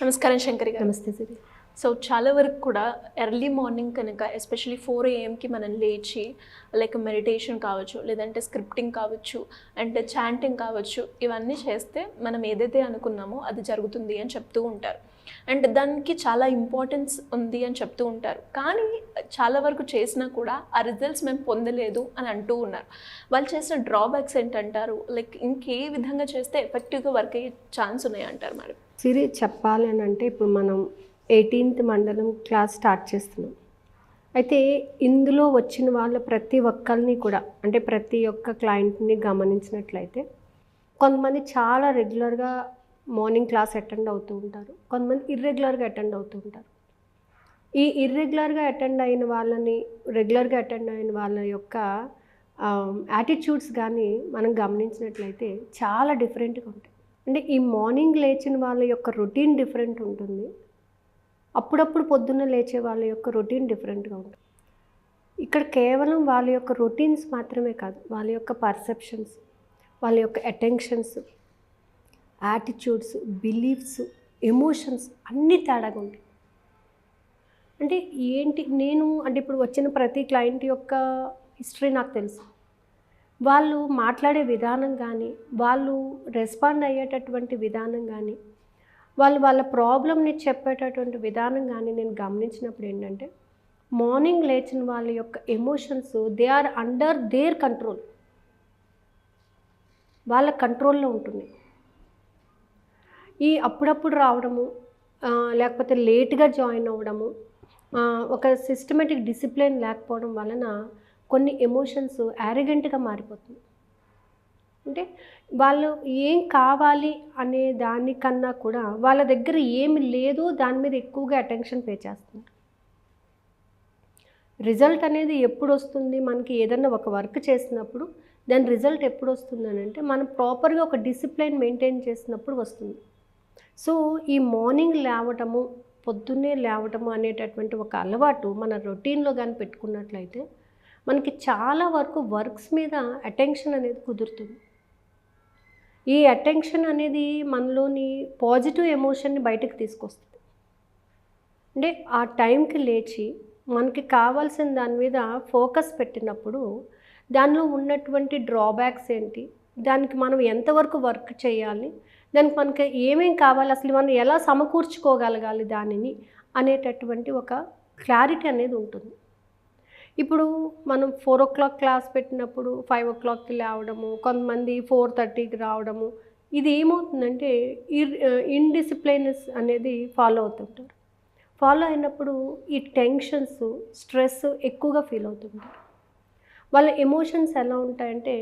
నమస్కారం శంకరి గారు. నమస్తే సిరి. సో చాలా వరకు కూడా ఎర్లీ మార్నింగ్ కనుక ఎస్పెషల్లీ 4 AM మనం లేచి లైక్ మెడిటేషన్ కావచ్చు, లేదంటే స్క్రిప్టింగ్ కావచ్చు, అండ్ చాంటింగ్ కావచ్చు, ఇవన్నీ చేస్తే మనం ఏదైతే అనుకున్నామో అది జరుగుతుంది అని చెప్తూ ఉంటారు. అండ్ దానికి చాలా ఇంపార్టెన్స్ ఉంది అని చెప్తూ ఉంటారు. కానీ చాలా వరకు చేసినా కూడా ఆ రిజల్ట్స్ మేము పొందలేదు అని అంటూ ఉన్నారు. వాళ్ళు చేసిన డ్రాబ్యాక్స్ ఏంటంటారు? లైక్ ఇంకే విధంగా చేస్తే ఎఫెక్టివ్గా వర్క్ అయ్యే ఛాన్స్ ఉన్నాయి అంటారు మేడం? సిరి, చెప్పాలి అని అంటే ఇప్పుడు మనం 18th మండలం క్లాస్ స్టార్ట్ చేస్తున్నాం. అయితే ఇందులో వచ్చిన వాళ్ళ ప్రతి ఒక్కరిని కూడా, అంటే ప్రతి ఒక్క క్లయింట్ని గమనించినట్లయితే కొంతమంది చాలా రెగ్యులర్గా మార్నింగ్ క్లాస్ అటెండ్ అవుతూ ఉంటారు, కొంతమంది ఇర్రెగ్యులర్గా అటెండ్ అవుతూ ఉంటారు. ఈ ఇర్రెగ్యులర్గా అటెండ్ అయిన వాళ్ళని, రెగ్యులర్గా అటెండ్ అయిన వాళ్ళ యొక్క యాటిట్యూడ్స్ కానీ మనం గమనించినట్లయితే చాలా డిఫరెంట్గా ఉంటాయి. అంటే ఈ మార్నింగ్ లేచిన వాళ్ళ యొక్క రొటీన్ డిఫరెంట్ ఉంటుంది, అప్పుడప్పుడు పొద్దున్న లేచే వాళ్ళ యొక్క రొటీన్ డిఫరెంట్గా ఉంటుంది. ఇక్కడ కేవలం వాళ్ళ యొక్క రొటీన్స్ మాత్రమే కాదు, వాళ్ళ యొక్క పర్సెప్షన్స్, వాళ్ళ యొక్క అటెన్షన్స్, యాటిట్యూడ్స్, బిలీఫ్స్, ఎమోషన్స్ అన్నీ తేడాగా ఉంటాయి. అంటే ఏంటి, అంటే ఇప్పుడు వచ్చిన ప్రతి క్లయింట్ యొక్క హిస్టరీ నాకు తెలుసు. వాళ్ళు మాట్లాడే విధానం కానీ, వాళ్ళు రెస్పాండ్ అయ్యేటటువంటి విధానం కానీ, వాళ్ళ ప్రాబ్లమ్ని చెప్పేటటువంటి విధానం కానీ నేను గమనించినప్పుడు ఏంటంటే, మార్నింగ్ లేచిన వాళ్ళ యొక్క emotions they are under their control, వాళ్ళ కంట్రోల్లో ఉంటుంది. ఈ అప్పుడప్పుడు రావడము, లేకపోతే లేట్గా జాయిన్ అవ్వడము, ఒక సిస్టమేటిక్ డిసిప్లిన్ లేకపోవడం వలన కొన్ని ఎమోషన్స్ యారగెంట్గా మారిపోతుంది. అంటే వాళ్ళు ఏం కావాలి అనే దానికన్నా కూడా వాళ్ళ దగ్గర ఏమి లేదో దాని మీద ఎక్కువగా అటెన్షన్ పే చేస్తున్నారు. రిజల్ట్ అనేది ఎప్పుడు వస్తుంది, మనకి ఏదన్నా ఒక వర్క్ చేసినప్పుడు దాని రిజల్ట్ ఎప్పుడు వస్తుంది అని అంటే మనం ప్రాపర్గా ఒక డిసిప్లైన్ మెయింటైన్ చేసినప్పుడు వస్తుంది. సో ఈ మార్నింగ్ లేవటము, పొద్దున్నే లేవటము అనేటటువంటి ఒక అలవాటు మన రొటీన్లో కానీ పెట్టుకున్నట్లయితే మనకి చాలా వరకు వర్క్స్ మీద అటెన్షన్ అనేది కుదురుతుంది. ఈ అటెన్షన్ అనేది మనలోని పాజిటివ్ ఎమోషన్ని బయటకు తీసుకొస్తుంది. అంటే ఆ టైంకి లేచి మనకి కావాల్సిన దాని మీద ఫోకస్ పెట్టినప్పుడు దానిలో ఉన్నటువంటి డ్రాబ్యాక్స్ ఏంటి, దానికి మనం ఎంతవరకు వర్క్ చేయాలి, దానికి మనకి ఏమేం కావాలి, అసలు మనం ఎలా సమకూర్చుకోగలగాలి దానిని అనేటటువంటి ఒక క్లారిటీ అనేది ఉంటుంది. ఇప్పుడు మనం 4 o'clock క్లాస్ పెట్టినప్పుడు 5 o'clockకి లేవడము, కొంతమంది 4:30కి రావడము, ఇది ఏమవుతుందంటే ఇన్డిసిప్లైనెస్ అనేది ఫాలో అవుతుంటారు. ఫాలో అయినప్పుడు ఈ టెన్షన్స్, స్ట్రెస్ ఎక్కువగా ఫీల్ అవుతుంటారు. వాళ్ళ ఎమోషన్స్ ఎలా ఉంటాయంటే,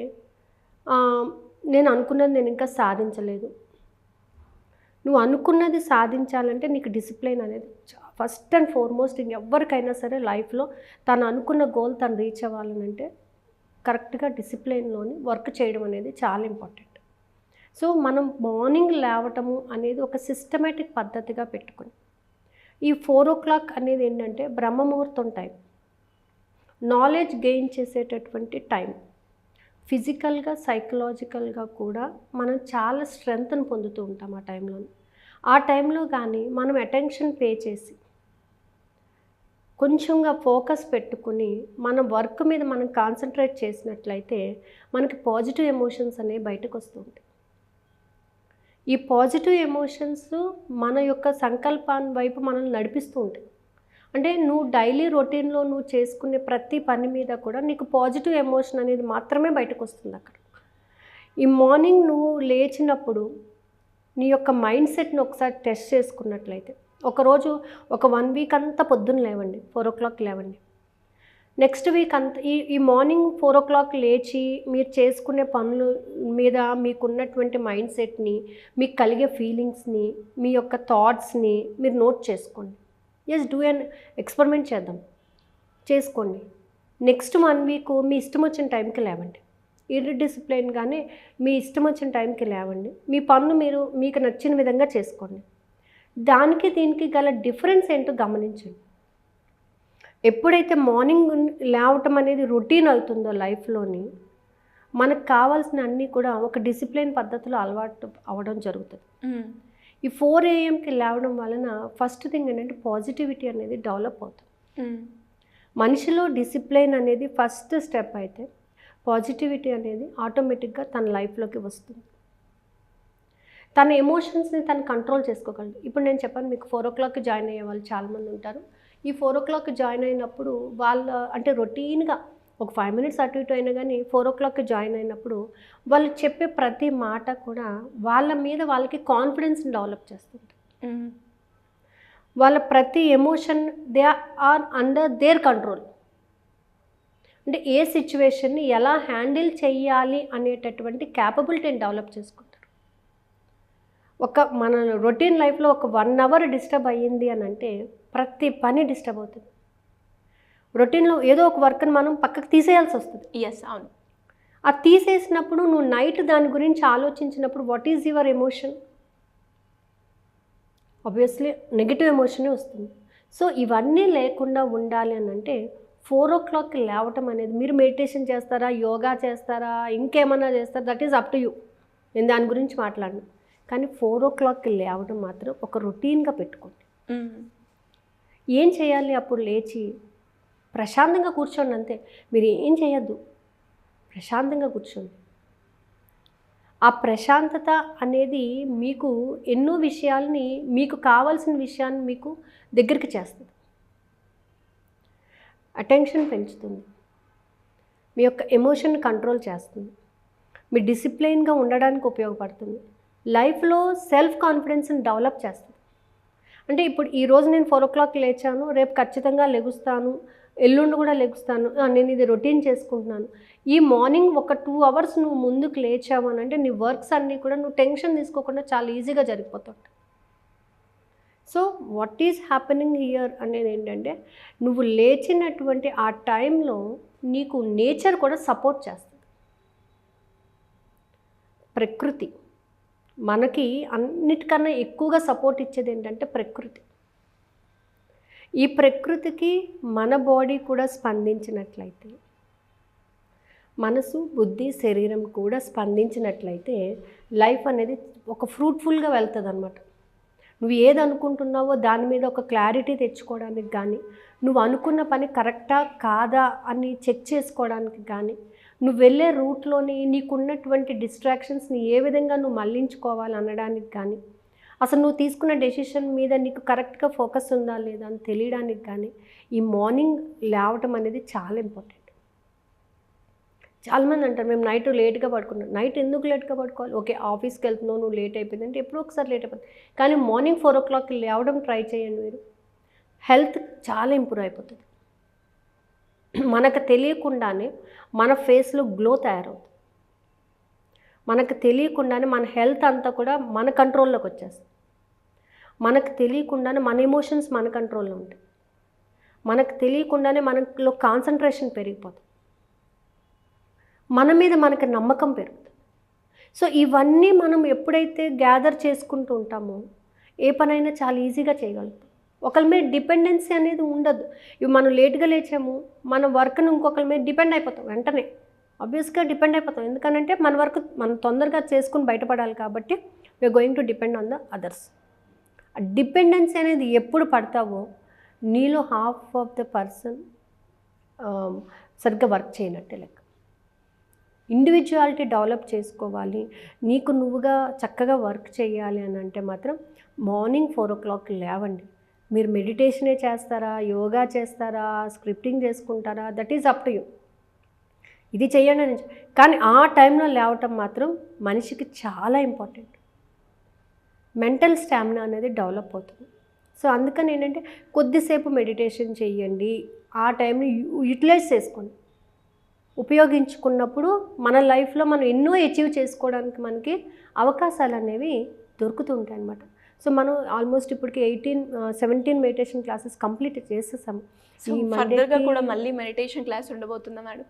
నేను అనుకున్నది నేను ఇంకా సాధించలేదు. నువ్వు అనుకున్నది సాధించాలంటే నీకు డిసిప్లైన్ అనేది ఫస్ట్ అండ్ ఫార్మోస్ట్. ఇంకెవ్వరికైనా సరే లైఫ్లో తను అనుకున్న గోల్ తను రీచ్ అవ్వాలనంటే కరెక్ట్గా డిసిప్లైన్లోని వర్క్ చేయడం అనేది చాలా ఇంపార్టెంట్. సో మనం మార్నింగ్ లేవటము అనేది ఒక సిస్టమేటిక్ పద్ధతిగా పెట్టుకుని, ఈ 4 o'clock అనేది ఏంటంటే బ్రహ్మముహూర్తం టైం, నాలెడ్జ్ గెయిన్ చేసేటటువంటి టైం. ఫిజికల్గా, సైకలాజికల్గా కూడా మనం చాలా స్ట్రెంగ్త్ని పొందుతూ ఉంటాం ఆ టైంలో. ఆ టైంలో కానీ మనం అటెన్షన్ పే చేసి కొంచెంగా ఫోకస్ పెట్టుకుని మన వర్క్ మీద మనం కాన్సన్ట్రేట్ చేసినట్లయితే మనకి పాజిటివ్ ఎమోషన్స్ అనేవి బయటకు వస్తూ ఉంటాయి. ఈ పాజిటివ్ ఎమోషన్స్ మన యొక్క సంకల్పాన్ని వైపు మనల్ని నడిపిస్తూ ఉంటాయి. అంటే నువ్వు డైలీ రొటీన్లో నువ్వు చేసుకునే ప్రతి పని మీద కూడా నీకు పాజిటివ్ ఎమోషన్ అనేది మాత్రమే బయటకు వస్తుంది. అక్కడ ఈ మార్నింగ్ నువ్వు లేచినప్పుడు నీ యొక్క మైండ్ సెట్ని ఒకసారి టెస్ట్ చేసుకున్నట్లయితే, ఒకరోజు ఒక 1 week అంతా పొద్దున్న లేవండి, 4 o'clock లేవండి. నెక్స్ట్ వీక్ అంతా ఈ మార్నింగ్ 4 o'clock లేచి మీరు చేసుకునే పనుల మీద మీకున్నటువంటి మైండ్ సెట్ని, మీకు కలిగే ఫీలింగ్స్ని, మీ యొక్క థాట్స్ని మీరు నోట్ చేసుకోండి. డూ అన్ ఎక్స్పెరిమెంట్ చేద్దాం, చేసుకోండి. నెక్స్ట్ 1 week మీ ఇష్టం వచ్చిన టైంకి లేవండి. డిసిప్లైన్గానే మీ ఇష్టం వచ్చిన టైంకి లేవండి. మీ పనులు మీకు నచ్చిన విధంగా చేసుకోండి. దానికి దీనికి గల డిఫరెన్స్ ఏంటో గమనించండి. ఎప్పుడైతే మార్నింగ్ లేవటం అనేది రొటీన్ అవుతుందో లైఫ్లోని, మనకు కావాల్సిన అన్నీ కూడా ఒక డిసిప్లిన్ పద్ధతిలో అలవాటు అవ్వడం జరుగుతుంది. ఈ 4 AM లేవడం వలన ఫస్ట్ థింగ్ ఏంటంటే పాజిటివిటీ అనేది డెవలప్ అవుతుంది. మనిషిలో డిసిప్లైన్ అనేది ఫస్ట్ స్టెప్ అయితే పాజిటివిటీ అనేది ఆటోమేటిక్గా తన లైఫ్లోకి వస్తుంది. తన ఎమోషన్స్ని తను కంట్రోల్ చేసుకోగలడు. ఇప్పుడు నేను చెప్పాను మీకు 4 o'clock జాయిన్ అయ్యే వాళ్ళు చాలామంది ఉంటారు. ఈ 4 o'clock జాయిన్ అయినప్పుడు వాళ్ళ అంటే రొటీన్గా ఒక 5 minutes అటు ఇటు అయినా కానీ 4 o'clock జాయిన్ అయినప్పుడు వాళ్ళు చెప్పే ప్రతి మాట కూడా వాళ్ళ మీద వాళ్ళకి కాన్ఫిడెన్స్ని డెవలప్ చేస్తుంది. వాళ్ళ ప్రతి emotion they are under their control. అంటే ఏ సిచ్యువేషన్ని ఎలా హ్యాండిల్ చేయాలి అనేటటువంటి క్యాపబిలిటీని డెవలప్ చేసుకుంటారు. మన రొటీన్ లైఫ్లో ఒక 1 hour డిస్టర్బ్ అయ్యింది అని అంటే ప్రతి పని డిస్టర్బ్ అవుతుంది. రొటీన్లో ఏదో ఒక వర్క్ని మనం పక్కకు తీసేయాల్సి వస్తుంది. అవును. అది తీసేసినప్పుడు నువ్వు నైట్ దాని గురించి ఆలోచించినప్పుడు what is your emotion? Obviously negative ఎమోషనే వస్తుంది. సో ఇవన్నీ లేకుండా ఉండాలి అని అంటే 4 o'clock లేవటం అనేది, మీరు మెడిటేషన్ చేస్తారా, యోగా చేస్తారా, ఇంకేమన్నా చేస్తారా, that is up to you. నేను దాని గురించి మాట్లాడను. కానీ 4 o'clock లేవడం మాత్రం ఒక రొటీన్గా పెట్టుకోండి. ఏం చేయాలి? అప్పుడు లేచి ప్రశాంతంగా కూర్చోండి, అంతే. మీరు ఏం చేయొద్దు, ప్రశాంతంగా కూర్చోండి. ఆ ప్రశాంతత అనేది మీకు ఎన్నో విషయాల్ని, మీకు కావాల్సిన విషయాన్ని మీకు దగ్గరికి చేస్తుంది. అటెన్షన్ పెంచుతుంది, మీ యొక్క ఎమోషన్ కంట్రోల్ చేస్తుంది, మీ డిసిప్లైన్గా ఉండడానికి ఉపయోగపడుతుంది, లైఫ్లో సెల్ఫ్ కాన్ఫిడెన్స్ని డెవలప్ చేస్తుంది. అంటే ఇప్పుడు ఈరోజు నేను 4 o'clock లేచాను, రేపు ఖచ్చితంగా లెగుస్తాను, ఎల్లుండి కూడా లెగుస్తాను, నేను ఇది రొటీన్ చేసుకుంటున్నాను. ఈ మార్నింగ్ ఒక 2 hours నువ్వు ముందుకు లేచావు అని అంటే నీ వర్క్స్ అన్నీ కూడా నువ్వు టెన్షన్ తీసుకోకుండా చాలా ఈజీగా జరిగిపోతుంటాయి. So what is happening here అనేది ఏంటంటే, నువ్వు లేచినటువంటి ఆ టైంలో నీకు నేచర్ కూడా సపోర్ట్ చేస్తుంది. ప్రకృతి మనకి అన్నిటికన్నా ఎక్కువగా సపోర్ట్ ఇచ్చేది ఏంటంటే ప్రకృతి. ఈ ప్రకృతికి మన బాడీ కూడా స్పందించినట్లయితే, మనసు, బుద్ధి, శరీరం కూడా స్పందించినట్లయితే లైఫ్ అనేది ఒక ఫ్రూట్ఫుల్గా వెళ్తుంది అన్నమాట. నువ్వు ఏది అనుకుంటున్నావో దాని మీద ఒక క్లారిటీ తెచ్చుకోవడానికి కానీ, నువ్వు అనుకున్న పని కరెక్టా కాదా అని చెక్ చేసుకోవడానికి కానీ, నువ్వు వెళ్ళే రూట్లోని నీకున్నటువంటి డిస్ట్రాక్షన్స్ని ఏ విధంగా నువ్వు మళ్ళించుకోవాలి అనడానికి కానీ, అసలు నువ్వు తీసుకున్న డెసిషన్ మీద నీకు కరెక్ట్గా ఫోకస్ ఉందా లేదా అని తెలియడానికి కానీ ఈ మార్నింగ్ లేవటం అనేది చాలా ఇంపార్టెంట్. చాలామంది అంటారు మేము నైట్ లేట్గా పడుకున్నాం. నైట్ ఎందుకు లేట్గా పడుకోవాలి? ఓకే, ఆఫీస్కి వెళ్తున్నావు, నువ్వు లేట్ అయిపోయింది అంటే ఎప్పుడో ఒకసారి లేట్ అయిపోతుంది. కానీ మార్నింగ్ 4 o'clock లేవడం ట్రై చేయండి. మీరు హెల్త్ చాలా ఇంప్రూవ్ అయిపోతుంది. మనకు తెలియకుండానే మన ఫేస్లో గ్లో తయారవుతుంది. మనకు తెలియకుండానే మన హెల్త్ అంతా కూడా మన కంట్రోల్లోకి వచ్చేస్తుంది. మనకు తెలియకుండానే మన ఎమోషన్స్ మన కంట్రోల్లో ఉంటాయి. మనకు తెలియకుండానే మనలో కాన్సన్ట్రేషన్ పెరిగిపోతుంది. మన మీద మనకు నమ్మకం పెరుగుతుంది. సో ఇవన్నీ మనం ఎప్పుడైతే గ్యాదర్ చేసుకుంటూ ఉంటామో ఏ పనైనా చాలా ఈజీగా చేయగలుగుతాం. ఒకరి మీద డిపెండెన్సీ అనేది ఉండదు. ఇవి మనం లేట్గా లేచాము, మన వర్క్ను ఇంకొకరి మీద డిపెండ్ అయిపోతాం. వెంటనే ఆబ్వియస్గా డిపెండ్ అయిపోతాం. ఎందుకంటే మన వర్క్ మనం తొందరగా చేసుకుని బయటపడాలి కాబట్టి we are going to depend on the others. ఆ డిపెండెన్సీ అనేది ఎప్పుడు పడతావో నీలో హాఫ్ ఆఫ్ ద పర్సన్ సరిగ్గా వర్క్ చేయనట్టే లెక్క. ఇండివిజువాలిటీ డెవలప్ చేసుకోవాలి, నీకు నువ్వుగా చక్కగా వర్క్ చేయాలి అని అంటే మాత్రం మార్నింగ్ 4 o'clock లేవండి. మీరు మెడిటేషనే చేస్తారా, యోగా చేస్తారా, స్క్రిప్టింగ్ చేసుకుంటారా, that is up to you. ఇది చెయ్యండి అని, కానీ ఆ టైంలో లేవటం మాత్రం మనిషికి చాలా ఇంపార్టెంట్. మెంటల్ స్టామినా అనేది డెవలప్ అవుతుంది. సో అందుకని ఏంటంటే కొద్దిసేపు మెడిటేషన్ చెయ్యండి, ఆ టైంని యూటిలైజ్ చేసుకోండి. ఉపయోగించుకున్నప్పుడు మన లైఫ్లో మనం ఎన్నో అచీవ్ చేసుకోవడానికి మనకి అవకాశాలు అనేవి దొరుకుతుంటాయి అన్నమాట. సో మనం ఆల్మోస్ట్ ఇప్పటికి 17 మెడిటేషన్ క్లాసెస్ కంప్లీట్ చేసేసాము. ఈ ఫర్దర్గా కూడా మళ్ళీ మెడిటేషన్ క్లాస్ ఉండబోతుందా మేడం?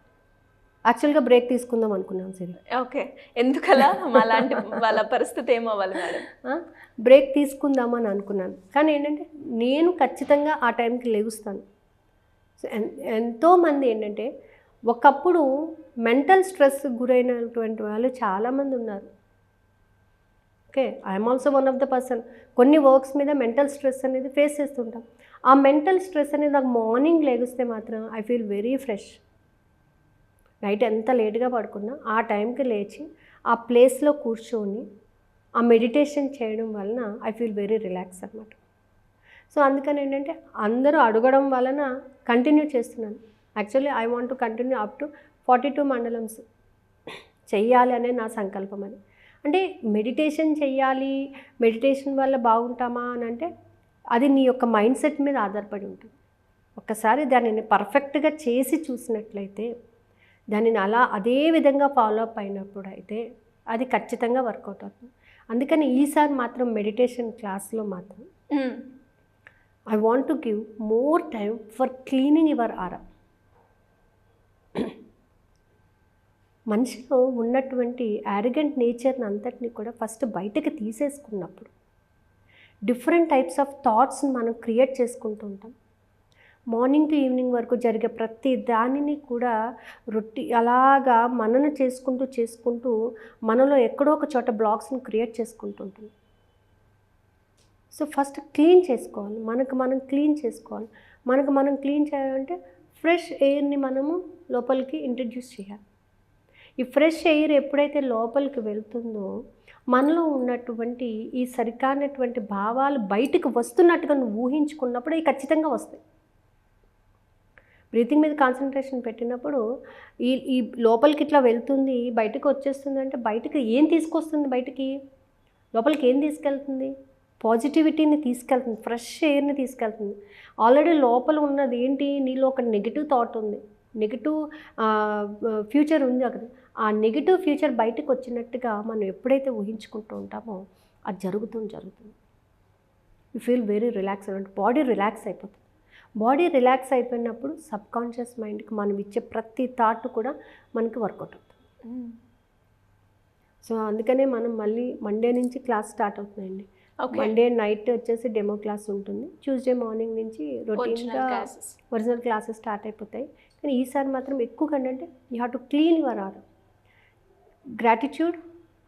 యాక్చువల్గా బ్రేక్ తీసుకుందాం అనుకున్నాం సరే. ఓకే, ఎందుకలా? అలాంటి వాళ్ళ పరిస్థితి ఏమవ్వాలి మేడం? బ్రేక్ తీసుకుందామని అనుకున్నాను, కానీ ఏంటంటే నేను ఖచ్చితంగా ఆ టైంకి లెగుస్తాను. సో ఎంతోమంది ఏంటంటే ఒకప్పుడు మెంటల్ స్ట్రెస్ గురైనటువంటి వాళ్ళు చాలామంది ఉన్నారు, okay, I'm also one of the person. కొన్ని వర్క్స్ మీద మెంటల్ స్ట్రెస్ అనేది ఫేస్ చేస్తుంటాం. ఆ మెంటల్ స్ట్రెస్ అనేది నాకు మార్నింగ్ లేగిస్తే మాత్రం I feel very fresh. Night ఎంత లేట్గా పడుకున్నా ఆ టైంకి లేచి ఆ ప్లేస్లో కూర్చొని ఆ మెడిటేషన్ చేయడం వలన ఐ ఫీల్ వెరీ రిలాక్స్ అనమాట. సో అందుకని ఏంటంటే అందరూ అడగడం వలన కంటిన్యూ చేస్తున్నాను. Actually I want to continue up to 42 మండలమ్స్ చెయ్యాలి అనే నా సంకల్పం. అది అంటే మెడిటేషన్ చెయ్యాలి, మెడిటేషన్ వల్ల బాగుంటామా అని అంటే అది నీ యొక్క మైండ్ సెట్ మీద ఆధారపడి ఉంటుంది. ఒక్కసారి దానిని పర్ఫెక్ట్గా చేసి చూసినట్లయితే, దానిని అలా అదే విధంగా ఫాలో అప్ అయినప్పుడు అయితే అది ఖచ్చితంగా వర్కౌట్ అవుతుంది. అందుకని ఈసారి మాత్రం మెడిటేషన్ క్లాస్లో మాత్రం I want to give more time for cleaning your aura. మనిషిలో ఉన్నటువంటి యారిగెంట్ నేచర్ని అంతటిని కూడా ఫస్ట్ బయటకు తీసేసుకున్నప్పుడు డిఫరెంట్ టైప్స్ ఆఫ్ థాట్స్ని మనం క్రియేట్ చేసుకుంటూ ఉంటాం. మార్నింగ్ టు ఈవినింగ్ వరకు జరిగే ప్రతి దానిని కూడా అలాగా మనన చేసుకుంటూ మనలో ఎక్కడో ఒక చోట బ్లాక్స్ని క్రియేట్ చేసుకుంటూ ఉంటుంది. సో ఫస్ట్ క్లీన్ చేసుకోవాలి, మనం క్లీన్ చేసుకోవాలి. మనం క్లీన్ చేయాలంటే ఫ్రెష్ ఎయిర్ని మనము లోపలికి ఇంట్రడ్యూస్ చేయాలి. ఈ ఫ్రెష్ ఎయిర్ ఎప్పుడైతే లోపలికి వెళ్తుందో మనలో ఉన్నటువంటి ఈ సరికానటువంటి భావాలు బయటికి వస్తున్నట్టుగా నువ్వు ఊహించుకున్నప్పుడు అవి ఖచ్చితంగా వస్తాయి. బ్రీతింగ్ మీద కాన్సన్ట్రేషన్ పెట్టినప్పుడు ఈ లోపలికి ఇట్లా వెళ్తుంది, బయటకు వచ్చేస్తుంది అంటే బయటకు ఏం తీసుకొస్తుంది, బయటికి లోపలికి ఏం తీసుకెళ్తుంది? పాజిటివిటీని తీసుకెళ్తుంది, ఫ్రెష్ ఎయిర్ని తీసుకెళ్తుంది. ఆల్రెడీ లోపల ఉన్నది ఏంటి, నీలో ఒక నెగిటివ్ థాట్ ఉంది, నెగిటివ్ ఫ్యూచర్ ఉంది అక్కడ. ఆ నెగిటివ్ ఫ్యూచర్ బయటకు వచ్చినట్టుగా మనం ఎప్పుడైతే ఊహించుకుంటూ ఉంటామో అది జరుగుతుంది. యూ ఫీల్ వెరీ రిలాక్స్ అంటే బాడీ రిలాక్స్ అయిపోతుంది. బాడీ రిలాక్స్ అయిపోయినప్పుడు సబ్కాన్షియస్ మైండ్కి మనం ఇచ్చే ప్రతి థాట్ కూడా మనకి వర్కౌట్ అవుతుంది. సో అందుకనే మనం మళ్ళీ మండే నుంచి క్లాస్ స్టార్ట్ అవుతుందండి. మండే నైట్ వచ్చేసి డెమో క్లాస్ ఉంటుంది. ట్యూస్డే మార్నింగ్ నుంచి రొటీన్గా ఒరిజినల్ క్లాసెస్ స్టార్ట్ అయిపోతాయి. కానీ ఈసారి మాత్రం ఎక్కువగా ఏంటంటే you have to clean your aura. Gratitude,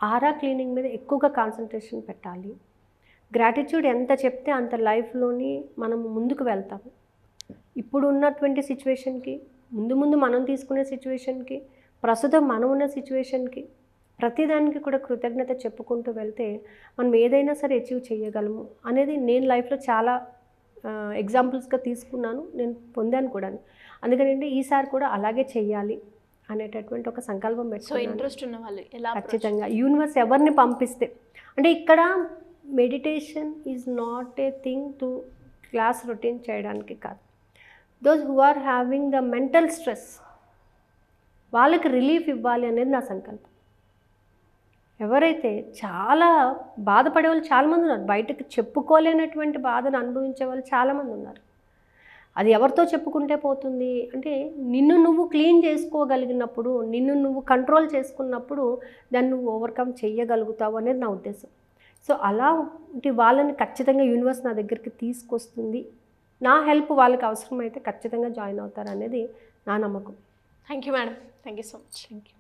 aura cleaning మీద ఎక్కువగా కాన్సన్ట్రేషన్ పెట్టాలి. గ్రాటిట్యూడ్ ఎంత చెప్తే అంత లైఫ్లోని మనం ముందుకు వెళ్తాము. ఇప్పుడు ఉన్నటువంటి సిచ్యువేషన్కి, ముందు మనం తీసుకునే సిచ్యువేషన్కి, ప్రస్తుతం మనం ఉన్న సిచ్యువేషన్కి, ప్రతిదానికి కూడా కృతజ్ఞత చెప్పుకుంటూ వెళ్తే మనం ఏదైనా సరే అచీవ్ చేయగలము అనేది నేను లైఫ్లో చాలా ఎగ్జాంపుల్స్గా తీసుకున్నాను, నేను పొందాను కూడా. అందుకని ఈసారి కూడా అలాగే చెయ్యాలి అనేటటువంటి ఒక సంకల్పం పెట్టుకున్నాను. సో ఇంట్రెస్ట్ ఉన్న వాళ్ళు ఎలా ఖచ్చితంగా యూనివర్స్ ఎవరిని పంపిస్తే, అంటే ఇక్కడ meditation is not a thing to class routine చేయడానికి కాదు. Those who are having the mental stress వాళ్ళకి రిలీఫ్ ఇవ్వాలి అనేది నా సంకల్పం. ఎవరైతే చాలా బాధపడే వాళ్ళు చాలామంది ఉన్నారు, బయటకు చెప్పుకోలేనటువంటి బాధను అనుభవించే వాళ్ళు చాలామంది ఉన్నారు. అది ఎవరితో చెప్పుకుంటే పోతుంది అంటే నిన్ను నువ్వు క్లీన్ చేసుకోగలిగినప్పుడు, నిన్ను నువ్వు కంట్రోల్ చేసుకున్నప్పుడు దాన్ని నువ్వు ఓవర్కమ్ చేయగలుగుతావు అనేది నా ఉద్దేశం. సో అలాంటి వాళ్ళని ఖచ్చితంగా యూనివర్స్ నా దగ్గరికి తీసుకొస్తుంది. నా హెల్ప్ వాళ్ళకి అవసరమైతే ఖచ్చితంగా జాయిన్ అవుతారు అనేది నా నమ్మకం. Thank you madam, thank you so much. Thank you.